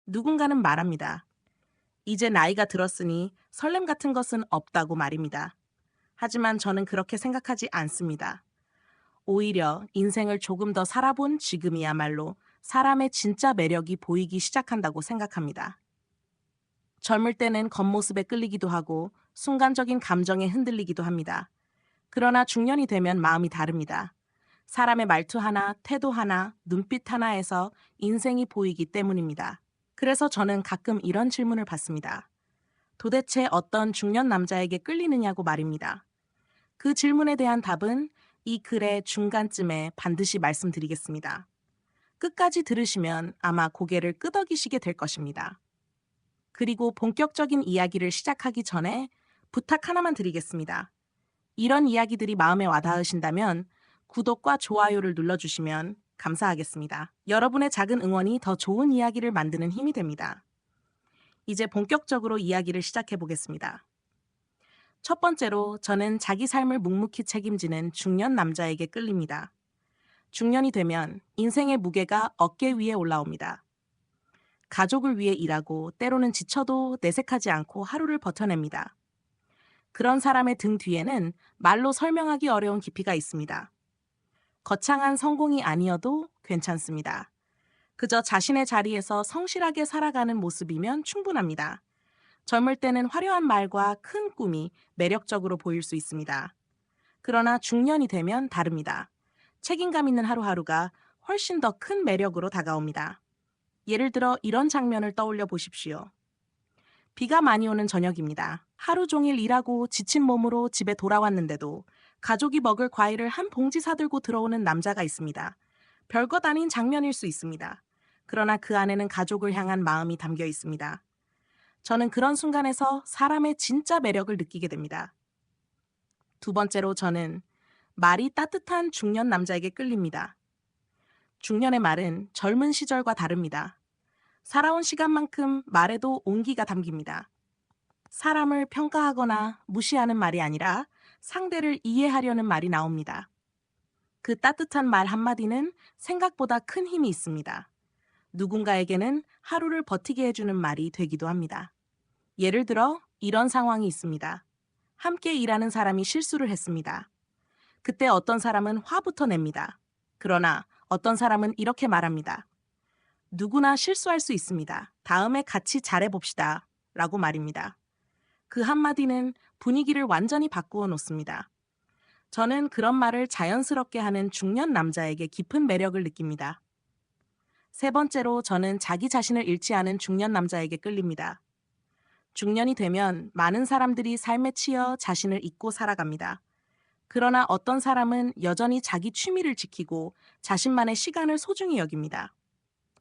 누군가는 말합니다. 이제 나이가 들었으니 설렘 같은 것은 없다고 말입니다. 하지만 저는 그렇게 생각하지 않습니다. 오히려 인생을 조금 더 살아본 지금이야말로 사람의 진짜 매력이 보이기 시작한다고 생각합니다. 젊을 때는 겉모습에 끌리기도 하고 순간적인 감정에 흔들리기도 합니다. 그러나 중년이 되면 마음이 다릅니다. 사람의 말투 하나, 태도 하나, 눈빛 하나에서 인생이 보이기 때문입니다. 그래서 저는 가끔 이런 질문을 받습니다. 도대체 어떤 중년 남자에게 끌리느냐고 말입니다. 그 질문에 대한 답은 이 글의 중간쯤에 반드시 말씀드리겠습니다. 끝까지 들으시면 아마 고개를 끄덕이시게 될 것입니다. 그리고 본격적인 이야기를 시작하기 전에 부탁 하나만 드리겠습니다. 이런 이야기들이 마음에 와닿으신다면 구독과 좋아요를 눌러주시면 감사하겠습니다. 여러분의 작은 응원이 더 좋은 이야기를 만드는 힘이 됩니다. 이제 본격적으로 이야기를 시작해 보겠습니다. 첫 번째로 저는 자기 삶을 묵묵히 책임지는 중년 남자에게 끌립니다. 중년이 되면 인생의 무게가 어깨 위에 올라옵니다. 가족을 위해 일하고 때로는 지쳐도 내색하지 않고 하루를 버텨냅니다. 그런 사람의 등 뒤에는 말로 설명하기 어려운 깊이가 있습니다. 거창한 성공이 아니어도 괜찮습니다. 그저 자신의 자리에서 성실하게 살아가는 모습이면 충분합니다. 젊을 때는 화려한 말과 큰 꿈이 매력적으로 보일 수 있습니다. 그러나 중년이 되면 다릅니다. 책임감 있는 하루하루가 훨씬 더 큰 매력으로 다가옵니다. 예를 들어 이런 장면을 떠올려 보십시오. 비가 많이 오는 저녁입니다. 하루 종일 일하고 지친 몸으로 집에 돌아왔는데도 가족이 먹을 과일을 한 봉지 사들고 들어오는 남자가 있습니다. 별것 아닌 장면일 수 있습니다. 그러나 그 안에는 가족을 향한 마음이 담겨 있습니다. 저는 그런 순간에서 사람의 진짜 매력을 느끼게 됩니다. 두 번째로 저는 말이 따뜻한 중년 남자에게 끌립니다. 중년의 말은 젊은 시절과 다릅니다. 살아온 시간만큼 말에도 온기가 담깁니다. 사람을 평가하거나 무시하는 말이 아니라 상대를 이해하려는 말이 나옵니다. 그 따뜻한 말 한마디는 생각보다 큰 힘이 있습니다. 누군가에게는 하루를 버티게 해주는 말이 되기도 합니다. 예를 들어 이런 상황이 있습니다. 함께 일하는 사람이 실수를 했습니다. 그때 어떤 사람은 화부터 냅니다. 그러나 어떤 사람은 이렇게 말합니다. 누구나 실수할 수 있습니다. 다음에 같이 잘해봅시다. 라고 말입니다. 그 한마디는 분위기를 완전히 바꾸어 놓습니다. 저는 그런 말을 자연스럽게 하는 중년 남자에게 깊은 매력을 느낍니다. 세 번째로 저는 자기 자신을 잃지 않은 중년 남자에게 끌립니다. 중년이 되면 많은 사람들이 삶에 치여 자신을 잊고 살아갑니다. 그러나 어떤 사람은 여전히 자기 취미를 지키고 자신만의 시간을 소중히 여깁니다.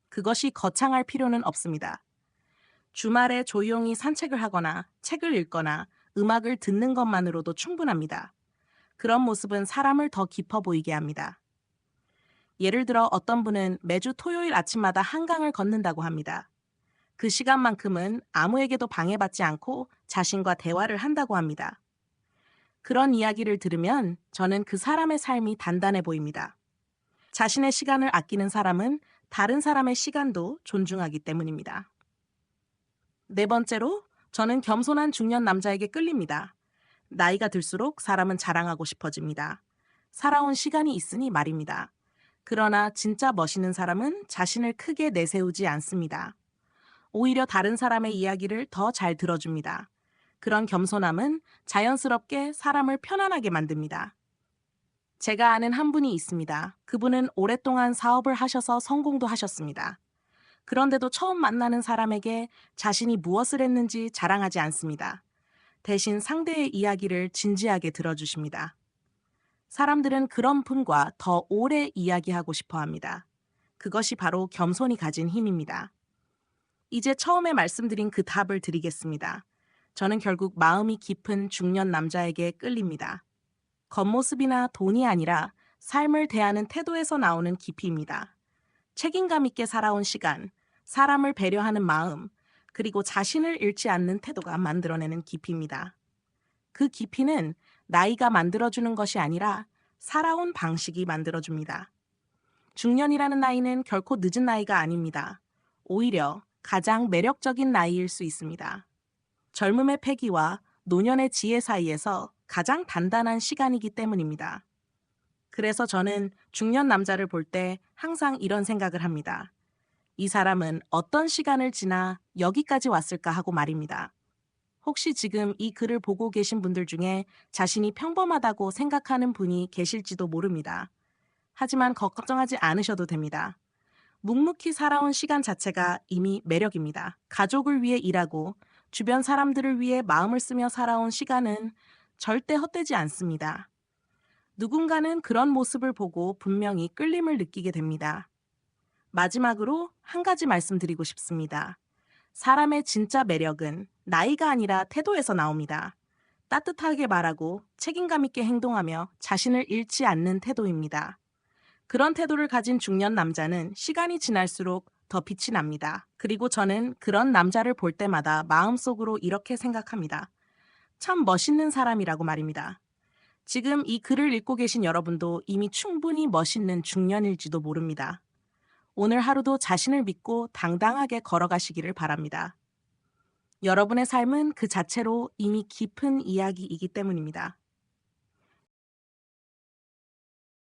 그것이 거창할 필요는 없습니다. 주말에 조용히 산책을 하거나 책을 읽거나 음악을 듣는 것만으로도 충분합니다. 그런 모습은 사람을 더 깊어 보이게 합니다. 예를 들어 어떤 분은 매주 토요일 아침마다 한강을 걷는다고 합니다. 그 시간만큼은 아무에게도 방해받지 않고 자신과 대화를 한다고 합니다. 그런 이야기를 들으면 저는 그 사람의 삶이 단단해 보입니다. 자신의 시간을 아끼는 사람은 다른 사람의 시간도 존중하기 때문입니다. 네 번째로, 저는 겸손한 중년 남자에게 끌립니다. 나이가 들수록 사람은 자랑하고 싶어집니다. 살아온 시간이 있으니 말입니다. 그러나 진짜 멋있는 사람은 자신을 크게 내세우지 않습니다. 오히려 다른 사람의 이야기를 더 잘 들어줍니다. 그런 겸손함은 자연스럽게 사람을 편안하게 만듭니다. 제가 아는 한 분이 있습니다. 그분은 오랫동안 사업을 하셔서 성공도 하셨습니다. 그런데도 처음 만나는 사람에게 자신이 무엇을 했는지 자랑하지 않습니다. 대신 상대의 이야기를 진지하게 들어주십니다. 사람들은 그런 분과 더 오래 이야기하고 싶어 합니다. 그것이 바로 겸손이 가진 힘입니다. 이제 처음에 말씀드린 그 답을 드리겠습니다. 저는 결국 마음이 깊은 중년 남자에게 끌립니다. 겉모습이나 돈이 아니라 삶을 대하는 태도에서 나오는 깊이입니다. 책임감 있게 살아온 시간, 사람을 배려하는 마음, 그리고 자신을 잃지 않는 태도가 만들어내는 깊이입니다. 그 깊이는 나이가 만들어주는 것이 아니라 살아온 방식이 만들어줍니다. 중년이라는 나이는 결코 늦은 나이가 아닙니다. 오히려 가장 매력적인 나이일 수 있습니다. 젊음의 패기와 노년의 지혜 사이에서 가장 단단한 시간이기 때문입니다. 그래서 저는 중년 남자를 볼 때 항상 이런 생각을 합니다. 이 사람은 어떤 시간을 지나 여기까지 왔을까 하고 말입니다. 혹시 지금 이 글을 보고 계신 분들 중에 자신이 평범하다고 생각하는 분이 계실지도 모릅니다. 하지만 걱정하지 않으셔도 됩니다. 묵묵히 살아온 시간 자체가 이미 매력입니다. 가족을 위해 일하고 주변 사람들을 위해 마음을 쓰며 살아온 시간은 절대 헛되지 않습니다. 누군가는 그런 모습을 보고 분명히 끌림을 느끼게 됩니다. 마지막으로 한 가지 말씀드리고 싶습니다. 사람의 진짜 매력은 나이가 아니라 태도에서 나옵니다. 따뜻하게 말하고 책임감 있게 행동하며 자신을 잃지 않는 태도입니다. 그런 태도를 가진 중년 남자는 시간이 지날수록 더 빛이 납니다. 그리고 저는 그런 남자를 볼 때마다 마음속으로 이렇게 생각합니다. 참 멋있는 사람이라고 말입니다. 지금 이 글을 읽고 계신 여러분도 이미 충분히 멋있는 중년일지도 모릅니다. 오늘 하루도 자신을 믿고 당당하게 걸어가시기를 바랍니다. 여러분의 삶은 그 자체로 이미 깊은 이야기이기 때문입니다.